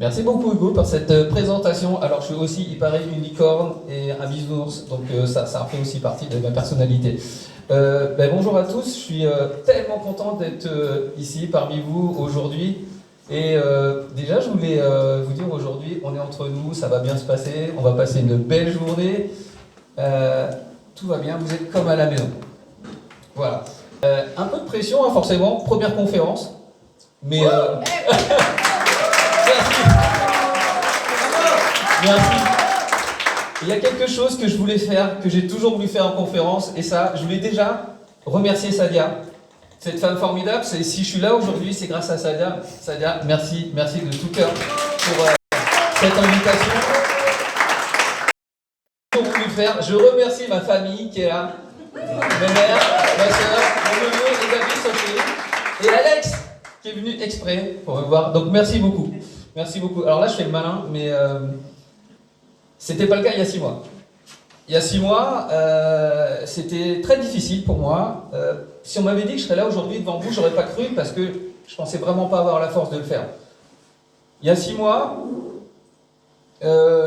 Merci beaucoup Hugo pour cette présentation. Alors je suis aussi, il paraît, une licorne et un bisounours, donc ça fait aussi partie de ma personnalité. Bonjour à tous, je suis tellement content d'être ici parmi vous aujourd'hui. Et déjà je voulais vous dire aujourd'hui, on est entre nous, ça va bien se passer, on va passer une belle journée. Tout va bien, vous êtes comme à la maison. Voilà. Un peu de pression, hein, forcément, première conférence. Mais... Merci. Merci. Il y a quelque chose que je voulais faire, que j'ai toujours voulu faire en conférence, et ça, je voulais déjà remercier Sadia, cette femme formidable. Si je suis là aujourd'hui, c'est grâce à Sadia. Sadia, merci de tout cœur pour cette invitation. Je remercie ma famille qui est là, ma mère, ma soeur, mon neveu, Elisabeth, Sophie, et Alex, qui est venu exprès pour me voir. Donc merci beaucoup. Merci beaucoup. Alors là, je fais le malin, mais c'était pas le cas il y a 6 mois. Il y a 6 mois, c'était très difficile pour moi. Si on m'avait dit que je serais là aujourd'hui devant vous, j'aurais pas cru parce que je pensais vraiment pas avoir la force de le faire. Il y a 6 mois,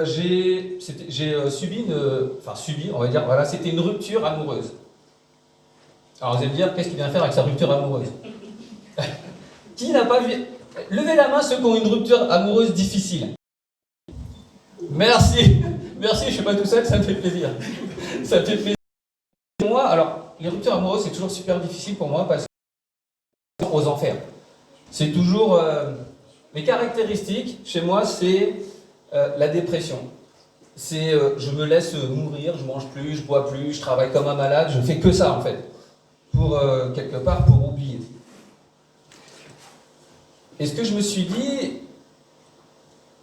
j'ai subi on va dire, voilà, c'était une rupture amoureuse. Alors vous allez me dire, qu'est-ce qu'il vient faire avec sa rupture amoureuse? Qui n'a pas vu? Levez la main ceux qui ont une rupture amoureuse difficile. Merci, merci, je suis pas tout seul, ça me fait plaisir. Ça me fait plaisir. Moi, alors, les ruptures amoureuses, c'est toujours super difficile pour moi parce que aux enfers. C'est toujours mes caractéristiques. Chez moi, c'est la dépression. C'est je me laisse mourir, je mange plus, je bois plus, je travaille comme un malade, je fais que ça en fait, pour quelque part pour oublier. Et ce que je me suis dit,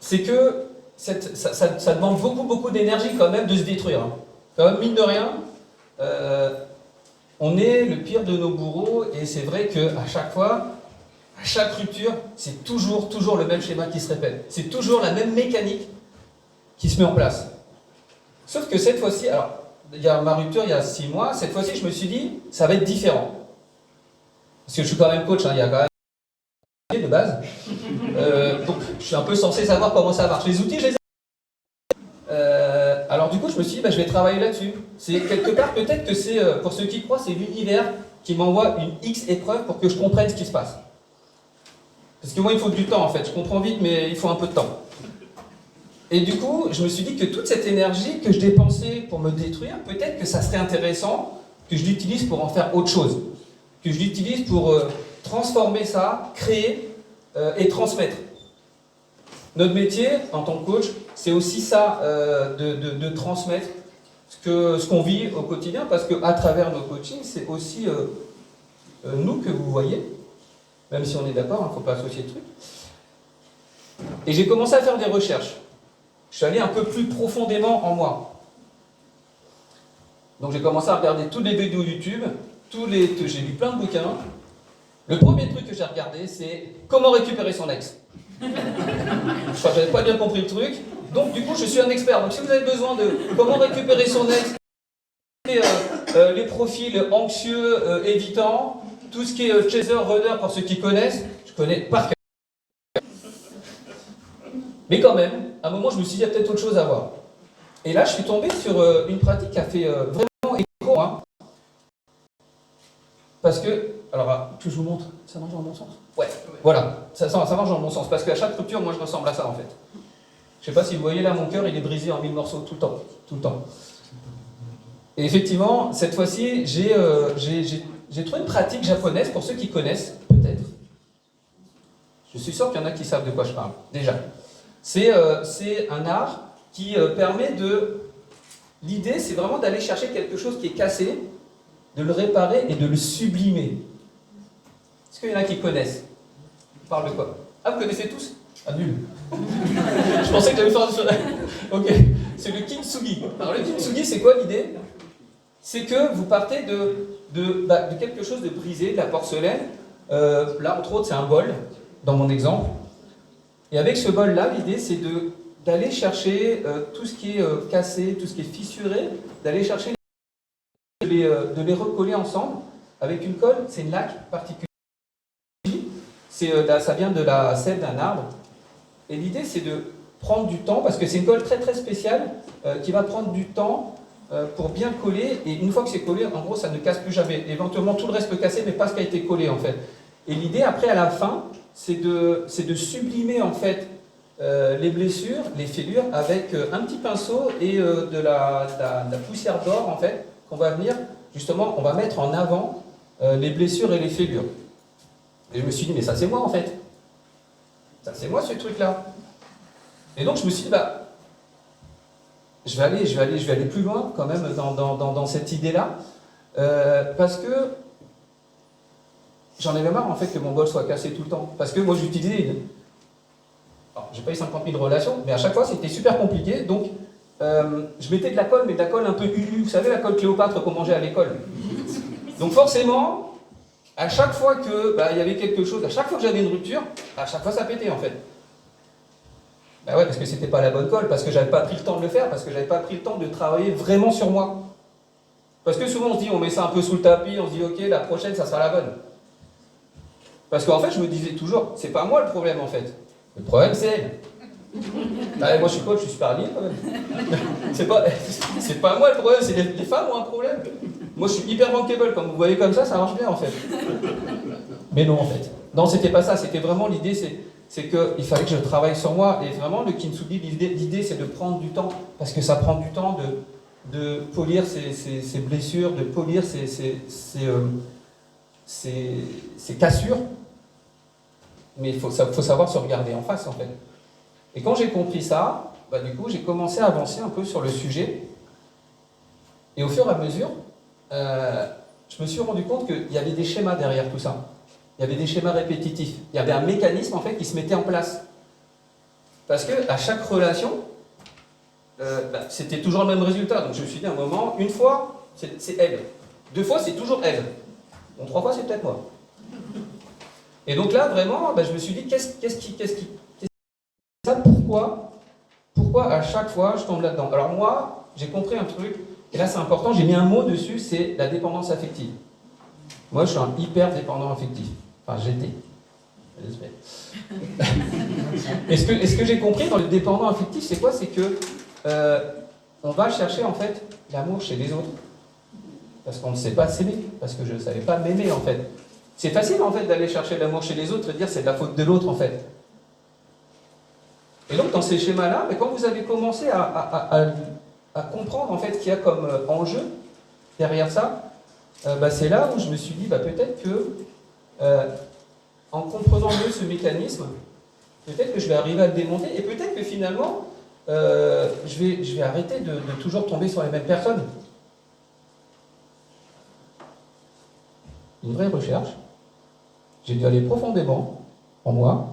c'est que ça demande beaucoup d'énergie quand même de se détruire. Hein. Quand même, mine de rien, on est le pire de nos bourreaux, et c'est vrai qu'à chaque fois, à chaque rupture, c'est toujours le même schéma qui se répète. C'est toujours la même mécanique qui se met en place. Sauf que cette fois-ci, alors, il y a ma rupture il y a 6 mois, cette fois-ci, je me suis dit, ça va être différent. Parce que je suis quand même coach, hein, il y a quand même de base. Donc, je suis un peu censé savoir comment ça marche. Les outils, je les ai. Alors, du coup, je me suis dit, je vais travailler là-dessus. C'est quelque part, peut-être que c'est, pour ceux qui croient, c'est l'univers qui m'envoie une X épreuve pour que je comprenne ce qui se passe. Parce que moi, il faut du temps, en fait. Je comprends vite, mais il faut un peu de temps. Et du coup, je me suis dit que toute cette énergie que je dépensais pour me détruire, peut-être que ça serait intéressant que je l'utilise pour en faire autre chose. Que je l'utilise pour transformer ça, créer et transmettre. Notre métier, en tant que coach, c'est aussi ça, de transmettre ce qu'on vit au quotidien, parce qu'à travers nos coachings, c'est aussi nous que vous voyez, même si on est d'accord, il ne faut pas associer le truc. Et j'ai commencé à faire des recherches. Je suis allé un peu plus profondément en moi. Donc j'ai commencé à regarder toutes les vidéos YouTube, j'ai lu plein de bouquins. Le premier truc que j'ai regardé, c'est comment récupérer son ex. Je crois que j'avais pas bien compris le truc. Donc du coup, je suis un expert. Donc si vous avez besoin de comment récupérer son ex, les profils anxieux, évitants, tout ce qui est chaser, runner, pour ceux qui connaissent, je connais par cœur. Mais quand même, à un moment, je me suis dit, il y a peut-être autre chose à voir. Et là, je suis tombé sur une pratique qui a fait vraiment écho. Hein. Parce que, alors, que je vous montre, ça marche dans le bon sens? Ouais, voilà, ça marche dans le bon sens. Parce qu'à chaque rupture, moi, je ressemble à ça, en fait. Je ne sais pas si vous voyez là, mon cœur, il est brisé en 1000 morceaux tout le temps. Et effectivement, cette fois-ci, j'ai trouvé une pratique japonaise, pour ceux qui connaissent, peut-être. Je suis sûr qu'il y en a qui savent de quoi je parle, déjà. C'est un art qui permet de... L'idée, c'est vraiment d'aller chercher quelque chose qui est cassé, de le réparer et de le sublimer. Est-ce qu'il y en a qui connaissent? On parle de quoi? Ah, vous connaissez tous? Ah, nul. Je pensais que j'allais faire... Ok, c'est le kintsugi. Alors le kintsugi, c'est quoi l'idée? C'est que vous partez de quelque chose de brisé, de la porcelaine. Là, entre autres, c'est un bol, dans mon exemple. Et avec ce bol-là, l'idée, c'est d'aller chercher tout ce qui est cassé, tout ce qui est fissuré, d'aller chercher de les recoller ensemble avec une colle. C'est une laque particulière. Ça vient de la sève d'un arbre. Et l'idée, c'est de prendre du temps, parce que c'est une colle très très spéciale, qui va prendre du temps pour bien coller, et une fois que c'est collé, en gros, ça ne casse plus jamais. Éventuellement, tout le reste peut casser, mais pas ce qui a été collé, en fait. Et l'idée, après, à la fin, c'est de sublimer, en fait, les blessures, les fêlures, avec un petit pinceau et de la poussière d'or, en fait, qu'on va venir, justement, on va mettre en avant les blessures et les fêlures. Et je me suis dit, mais ça, c'est moi, en fait. Ça, c'est moi, ce truc-là. Et donc, je me suis dit, bah, je vais aller plus loin, quand même, dans cette idée-là, parce que j'en avais marre, en fait, que mon bol soit cassé tout le temps. Parce que moi, j'utilisais alors, j'ai pas eu 50 000 relations, mais à chaque fois, c'était super compliqué. Donc, je mettais de la colle, mais de la colle un peu ulu. Vous savez, la colle Cléopâtre qu'on mangeait à l'école. Donc, forcément, à chaque fois que il y avait quelque chose, à chaque fois que j'avais une rupture, à chaque fois, ça pétait, en fait. Ben ouais, parce que c'était pas la bonne colle, parce que j'avais pas pris le temps de le faire, parce que j'avais pas pris le temps de travailler vraiment sur moi. Parce que souvent, on se dit, on met ça un peu sous le tapis, on se dit, ok, la prochaine, ça sera la bonne. Parce qu'en fait, je me disais toujours, c'est pas moi le problème, en fait. Le problème, c'est elle. Moi, je suis coach, je suis super lié, quand même. C'est pas moi le problème, c'est les femmes ont un problème. Moi, je suis hyper bankable, comme vous voyez comme ça marche bien, en fait. Mais non, en fait. Non, c'était pas ça, c'était vraiment l'idée, c'est qu'il fallait que je travaille sur moi. Et vraiment, le kintsugi, l'idée, c'est de prendre du temps. Parce que ça prend du temps de polir ces blessures, de polir ces cassures. Mais il faut savoir se regarder en face, en fait. Et quand j'ai compris ça, du coup, j'ai commencé à avancer un peu sur le sujet. Et au fur et à mesure, je me suis rendu compte qu'il y avait des schémas derrière tout ça. Il y avait des schémas répétitifs. Il y avait un mécanisme, en fait, qui se mettait en place. Parce qu'à chaque relation, c'était toujours le même résultat. Donc je me suis dit à un moment, une fois, c'est elle. Deux fois, c'est toujours elle. Bon, trois fois, c'est peut-être moi. Et donc là, vraiment, je me suis dit, qu'est-ce qui ça, pourquoi à chaque fois je tombe là-dedans? Alors moi, j'ai compris un truc, et là c'est important, j'ai mis un mot dessus, c'est la dépendance affective. Moi, je suis un hyper dépendant affectif. Enfin, j'étais. Et ce que j'ai compris dans le dépendant affectif, c'est quoi? C'est que on va chercher en fait l'amour chez les autres. Parce qu'on ne sait pas s'aimer, parce que je ne savais pas m'aimer en fait. C'est facile en fait d'aller chercher l'amour chez les autres et de dire c'est de la faute de l'autre en fait. Et donc dans ces schémas-là, quand vous avez commencé à comprendre en fait qu'il y a comme enjeu derrière ça, c'est là où je me suis dit peut-être que en comprenant mieux ce mécanisme, peut-être que je vais arriver à le démonter et peut-être que finalement je vais arrêter de toujours tomber sur les mêmes personnes. Une vraie recherche. J'ai dû aller profondément en moi.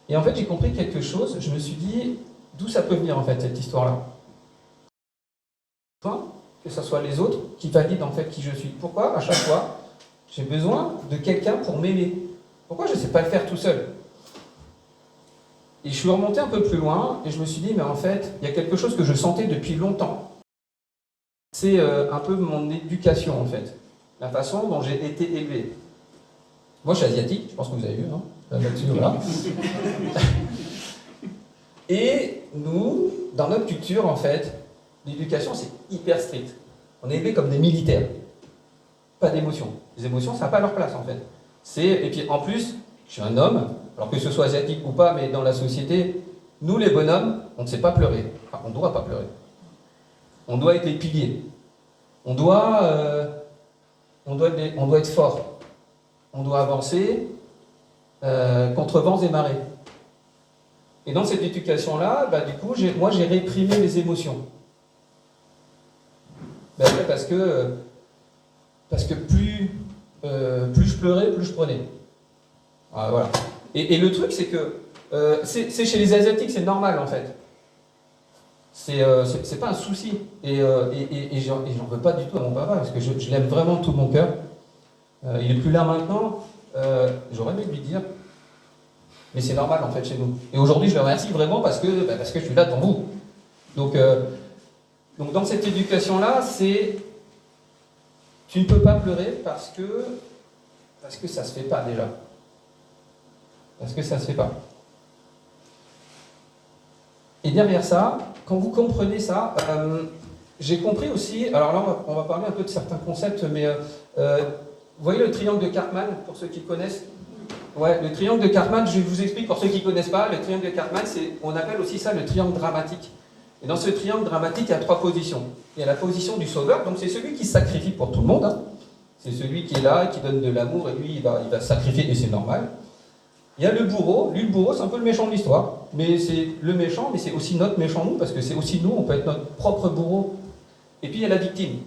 Et en fait, j'ai compris quelque chose. Je me suis dit, d'où ça peut venir en fait, cette histoire-là. Que ce soit les autres qui valident en fait qui je suis. Pourquoi, à chaque fois, j'ai besoin de quelqu'un pour m'aimer? Pourquoi je ne sais pas le faire tout seul? Et je suis remonté un peu plus loin et je me suis dit, mais en fait, il y a quelque chose que je sentais depuis longtemps. C'est un peu mon éducation en fait. La façon dont j'ai été élevé. Moi, je suis asiatique, je pense que vous avez vu, hein, là-dessus, voilà. Et nous, dans notre culture, en fait, l'éducation, c'est hyper strict. On est élevé comme des militaires. Pas d'émotions. Les émotions, ça n'a pas leur place, en fait. Et puis, en plus, je suis un homme, alors que ce soit asiatique ou pas, mais dans la société, nous, les bonhommes, on ne sait pas pleurer. Enfin, on ne doit pas pleurer. On doit être les piliers. On doit être fort. On doit avancer contre vents et marées. Et dans cette éducation-là, du coup, moi j'ai réprimé les émotions. Parce que plus je pleurais, plus je prenais. Voilà. Et le truc, c'est que c'est chez les Asiatiques, c'est normal en fait. C'est pas un souci. Et j'en veux pas du tout à mon papa, parce que je l'aime vraiment de tout mon cœur. Il est plus là maintenant, j'aurais aimé lui dire, mais c'est normal en fait chez nous. Et aujourd'hui je le remercie vraiment parce que je suis là devant vous. Donc dans cette éducation-là, c'est tu ne peux pas pleurer parce que ça se fait pas déjà. Parce que ça se fait pas. derrière ça, quand vous comprenez ça, j'ai compris aussi, alors là on va parler un peu de certains concepts, mais vous voyez le triangle de Karpman, pour ceux qui connaissent? Ouais, le triangle de Karpman, je vous explique pour ceux qui ne connaissent pas, le triangle de Karpman, on appelle aussi ça le triangle dramatique. Et dans ce triangle dramatique, il y a 3 positions. Il y a la position du sauveur, donc c'est celui qui se sacrifie pour tout le monde, hein. C'est celui qui est là, qui donne de l'amour, et lui, il va se sacrifier, et c'est normal. Il y a le bourreau. Lui, le bourreau, c'est un peu le méchant de l'histoire. Mais c'est le méchant, mais c'est aussi notre méchant, nous, parce que c'est aussi nous, on peut être notre propre bourreau. Et puis, il y a la victime.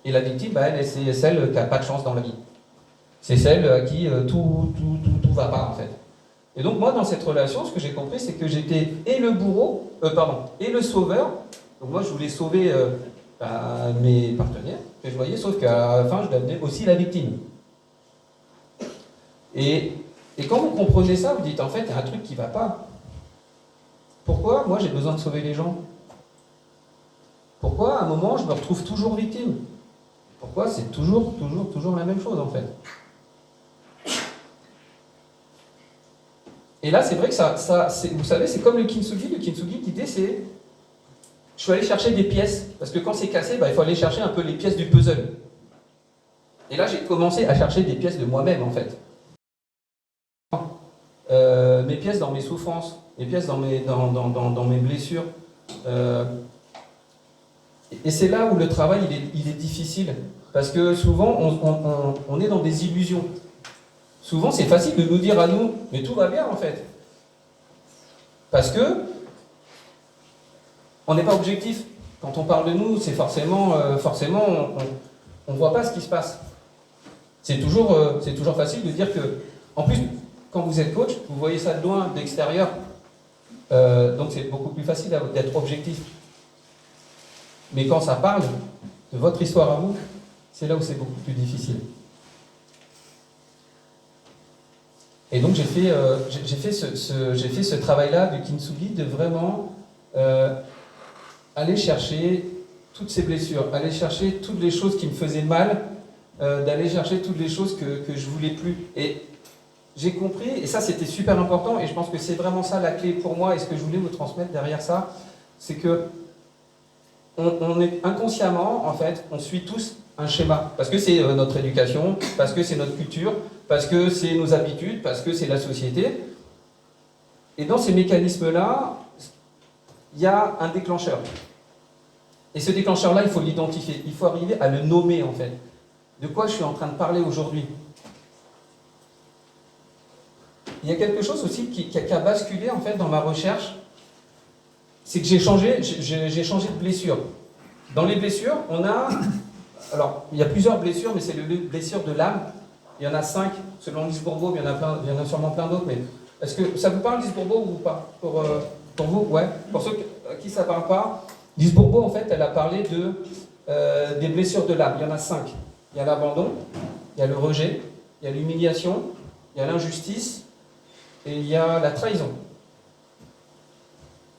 Et la victime, elle, c'est celle qui n'a pas de chance dans la vie. C'est celle à qui tout va pas, en fait. Et donc, moi, dans cette relation, ce que j'ai compris, c'est que j'étais et le bourreau, et le sauveur. Donc, moi, je voulais sauver mes partenaires, que je voyais, sauf qu'à la fin, je devenais aussi la victime. Et quand vous comprenez ça, vous dites, en fait, il y a un truc qui ne va pas. Pourquoi moi j'ai besoin de sauver les gens? Pourquoi à un moment je me retrouve toujours victime? Pourquoi c'est toujours la même chose en fait? Et là c'est vrai que vous savez, c'est comme le kintsugi. Le kintsugi, l'idée c'est, je suis allé chercher des pièces, parce que quand c'est cassé, il faut aller chercher un peu les pièces du puzzle. Et là j'ai commencé à chercher des pièces de moi-même en fait. Mes pièces dans mes souffrances, mes pièces dans mes blessures. Et c'est là où le travail il est difficile. Parce que souvent, on est dans des illusions. Souvent, c'est facile de nous dire à nous, mais tout va bien en fait. Parce que on n'est pas objectif. Quand on parle de nous, c'est forcément on ne voit pas ce qui se passe. C'est toujours facile de dire que, en plus, quand vous êtes coach, vous voyez ça de loin, de l'extérieur. Donc c'est beaucoup plus facile d'être objectif. Mais quand ça parle de votre histoire à vous, c'est là où c'est beaucoup plus difficile. Et donc j'ai fait ce travail-là du kintsugi, de vraiment aller chercher toutes ces blessures, aller chercher toutes les choses qui me faisaient mal, d'aller chercher toutes les choses que je ne voulais plus. Et j'ai compris, et ça c'était super important, et je pense que c'est vraiment ça la clé pour moi, et ce que je voulais vous transmettre derrière ça, c'est que on est inconsciemment, en fait, on suit tous un schéma, parce que c'est notre éducation, parce que c'est notre culture, parce que c'est nos habitudes, parce que c'est la société. Et dans ces mécanismes-là, il y a un déclencheur. Et ce déclencheur-là, il faut l'identifier, il faut arriver à le nommer, en fait. De quoi je suis en train de parler aujourd'hui? Il y a quelque chose aussi qui a basculé en fait dans ma recherche, c'est que j'ai changé de blessure. Dans les blessures, on a, alors il y a plusieurs blessures, mais c'est les blessures de l'âme. Il y en a 5, selon Lise Bourbeau, il y en a sûrement plein d'autres, mais est-ce que ça vous parle Lise Bourbeau ou pas? Pour vous, ouais. Pour ceux à qui ça ne parle pas, Lise Bourbeau en fait, elle a parlé des blessures de l'âme. Il y en a 5. Il y a l'abandon, il y a le rejet, il y a l'humiliation, il y a l'injustice, et il y a la trahison.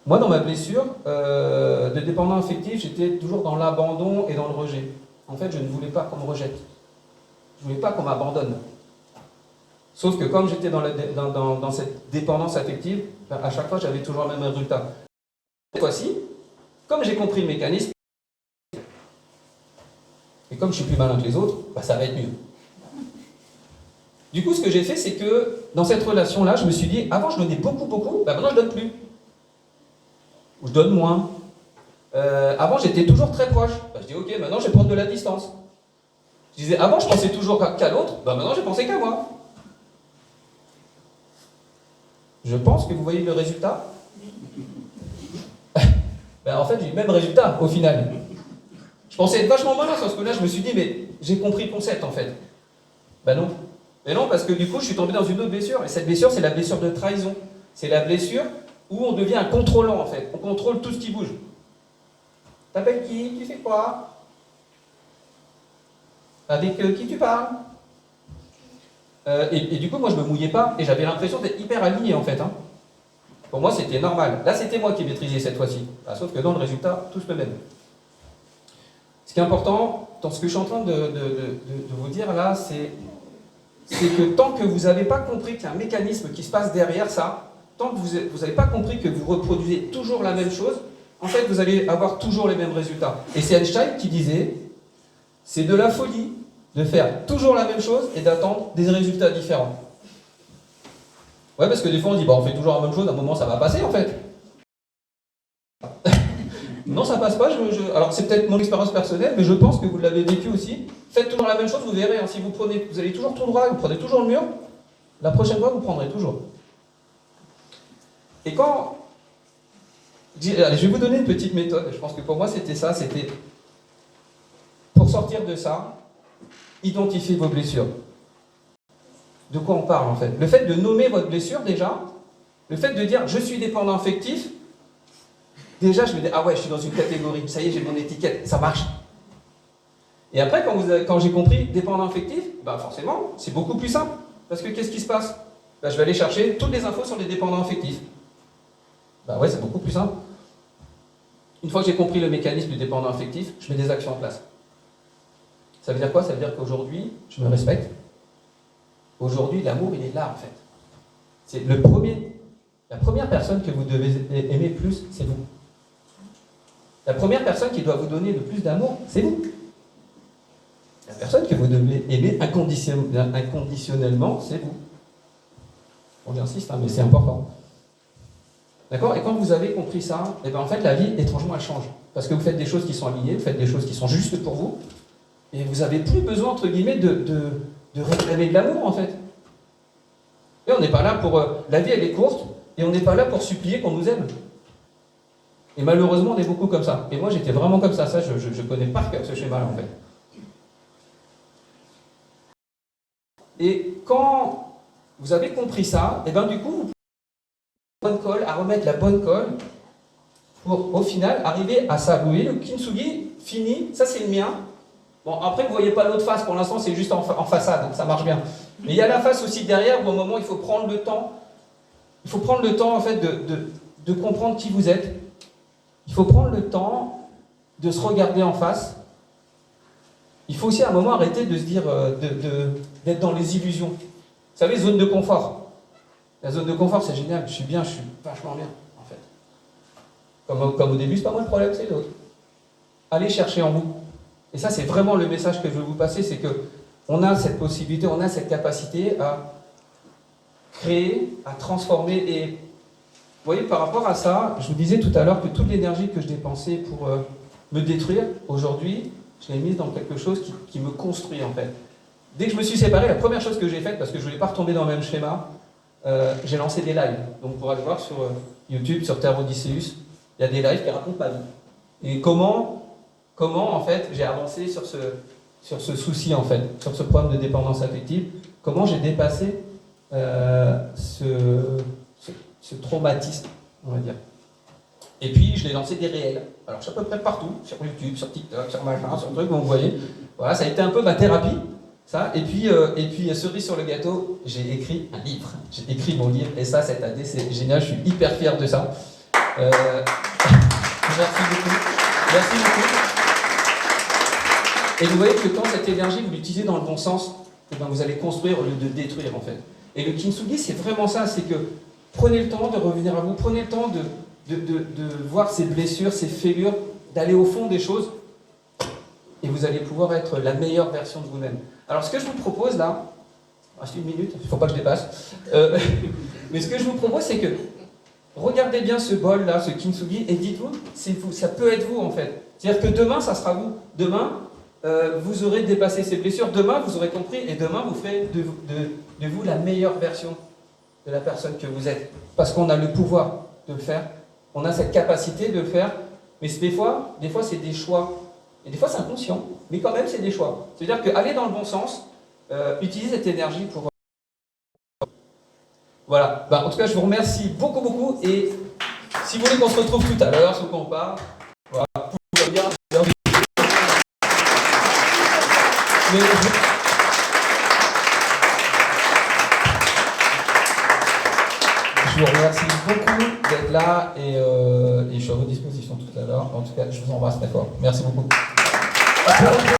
Moi, dans ma blessure de dépendant affectif, j'étais toujours dans l'abandon et dans le rejet. En fait, je ne voulais pas qu'on me rejette. Je ne voulais pas qu'on m'abandonne. Sauf que comme j'étais dans cette dépendance affective, à chaque fois, j'avais toujours le même résultat. Cette fois-ci, comme j'ai compris le mécanisme, et comme je suis plus malin que les autres, ça va être mieux. Du coup, ce que j'ai fait, c'est que dans cette relation-là, je me suis dit, avant je donnais beaucoup, maintenant je donne plus. Ou je donne moins. Avant j'étais toujours très proche. Je dis, ok, maintenant je vais prendre de la distance. Je disais, avant je pensais toujours qu'à l'autre, maintenant j'ai pensé qu'à moi. Je pense que vous voyez le résultat. En fait, j'ai eu le même résultat au final. Je pensais être vachement malin, parce que là je me suis dit, mais j'ai compris le concept en fait. Non. Mais non, parce que du coup, je suis tombé dans une autre blessure. Et cette blessure, c'est la blessure de trahison. C'est la blessure où on devient un contrôlant, en fait. On contrôle tout ce qui bouge. T'appelles qui? Tu fais quoi? Avec qui tu parles? Et du coup, moi, je me mouillais pas. Et j'avais l'impression d'être hyper aligné, en fait. Hein. Pour moi, c'était normal. Là, c'était moi qui maîtrisais cette fois-ci. Sauf que dans le résultat, tous le même. Ce qui est important, dans ce que je suis en train de vous dire là, c'est que tant que vous n'avez pas compris qu'il y a un mécanisme qui se passe derrière ça, tant que vous n'avez pas compris que vous reproduisez toujours la même chose, en fait, vous allez avoir toujours les mêmes résultats. Et c'est Einstein qui disait, c'est de la folie de faire toujours la même chose et d'attendre des résultats différents. Ouais, parce que des fois on dit, bah, on fait toujours la même chose, à un moment ça va passer en fait. Non, ça passe pas. Alors c'est peut-être mon expérience personnelle, mais je pense que vous l'avez vécu aussi. Faites toujours la même chose, vous verrez. Hein, si vous allez toujours tout droit, vous prenez toujours le mur, la prochaine fois vous prendrez toujours. Et quand... Allez, je vais vous donner une petite méthode. Je pense que pour moi c'était ça, c'était... Pour sortir de ça, identifiez vos blessures. De quoi on parle en fait? Le fait de nommer votre blessure déjà, le fait de dire je suis dépendant affectif, déjà je me dis ah ouais, je suis dans une catégorie, ça y est, j'ai mon étiquette, ça marche. Et après quand j'ai compris dépendant affectif, bah forcément c'est beaucoup plus simple. Parce que qu'est-ce qui se passe? Bah, je vais aller chercher toutes les infos sur les dépendants affectifs. Bah ouais, c'est beaucoup plus simple. Une fois que j'ai compris le mécanisme du dépendant affectif, je mets des actions en place. Ça veut dire quoi? Ça veut dire qu'aujourd'hui, je me respecte. Aujourd'hui, l'amour, il est là, en fait. C'est la première personne que vous devez aimer plus, c'est vous. La première personne qui doit vous donner le plus d'amour, c'est vous. La personne que vous devez aimer inconditionnellement, c'est vous. Bon, j'insiste, hein, mais c'est important. D'accord? Et quand vous avez compris ça, et ben en fait, la vie, étrangement, elle change. Parce que vous faites des choses qui sont alignées, vous faites des choses qui sont justes pour vous, et vous n'avez plus besoin, entre guillemets, de réclamer de l'amour, en fait. Et on n'est pas là pour... la vie, elle est courte, et on n'est pas là pour supplier qu'on nous aime. Et malheureusement, on est beaucoup comme ça. Et moi, j'étais vraiment comme ça. Ça, je connais par cœur ce schéma-là, en fait. Et quand vous avez compris ça, et bien du coup, vous pouvez bonne colle, à remettre la bonne colle, pour, au final, arriver à ça. Vous voyez, le kintsugi, fini, ça c'est le mien. Bon, après, vous ne voyez pas l'autre face, pour l'instant, c'est juste en façade, donc ça marche bien. Mais il y a la face aussi derrière, où au moment, il faut prendre le temps. Il faut prendre le temps, en fait, de comprendre qui vous êtes. Il faut prendre le temps de se regarder en face. Il faut aussi, à un moment, arrêter de se dire, d'être dans les illusions. Vous savez, zone de confort. La zone de confort, c'est génial, je suis bien, je suis vachement bien, en fait. Comme au début, c'est pas moi le problème, c'est l'autre. Allez chercher en vous. Et ça, c'est vraiment le message que je veux vous passer, c'est que on a cette possibilité, on a cette capacité à créer, à transformer. Et vous voyez, par rapport à ça, je vous disais tout à l'heure que toute l'énergie que je dépensais pour me détruire, aujourd'hui, je l'ai mise dans quelque chose qui me construit, en fait. Dès que je me suis séparé, la première chose que j'ai faite, parce que je ne voulais pas retomber dans le même schéma, j'ai lancé des lives. Donc, vous pourrez aller voir sur YouTube, sur Terre Odysseus, il y a des lives qui racontent ma vie. Et comment en fait, j'ai avancé sur ce souci, en fait, sur ce problème de dépendance affective, comment j'ai dépassé ce traumatisme, on va dire. Et puis, je l'ai lancé des réels. Alors, je suis à peu près partout, sur YouTube, sur TikTok, sur machin, sur truc, vous voyez. Voilà, ça a été un peu ma thérapie, ça. Et puis cerise sur le gâteau, j'ai écrit un livre. J'ai écrit mon livre, et ça, cette année, c'est génial, je suis hyper fier de ça. Merci beaucoup. Merci beaucoup. Et vous voyez que quand cette énergie, vous l'utilisez dans le bon sens, eh bien, vous allez construire au lieu de détruire, en fait. Et le kintsugi, c'est vraiment ça, c'est que prenez le temps de revenir à vous, prenez le temps de voir ces blessures, ces fêlures, d'aller au fond des choses, et vous allez pouvoir être la meilleure version de vous-même. Alors, ce que je vous propose là, reste une minute, il ne faut pas que je dépasse, mais ce que je vous propose, c'est que regardez bien ce bol là, ce kintsugi, et dites-vous, c'est vous, ça peut être vous en fait. C'est-à-dire que demain, ça sera vous. Demain, vous aurez dépassé ces blessures, demain, vous aurez compris, et demain, vous ferez de vous la meilleure version de la personne que vous êtes. Parce qu'on a le pouvoir de le faire, on a cette capacité de le faire, mais des fois c'est des choix. Et des fois, c'est inconscient, mais quand même, c'est des choix. C'est-à-dire qu'aller dans le bon sens, utiliser cette énergie pour... Voilà. En tout cas, je vous remercie beaucoup, beaucoup. Et si vous voulez qu'on se retrouve tout à l'heure, ce qu'on parle, voilà, vous pouvez bien. Mais... Je vous remercie beaucoup d'être là et je suis à votre disposition tout à l'heure. En tout cas, je vous embrasse, d'accord. Merci beaucoup.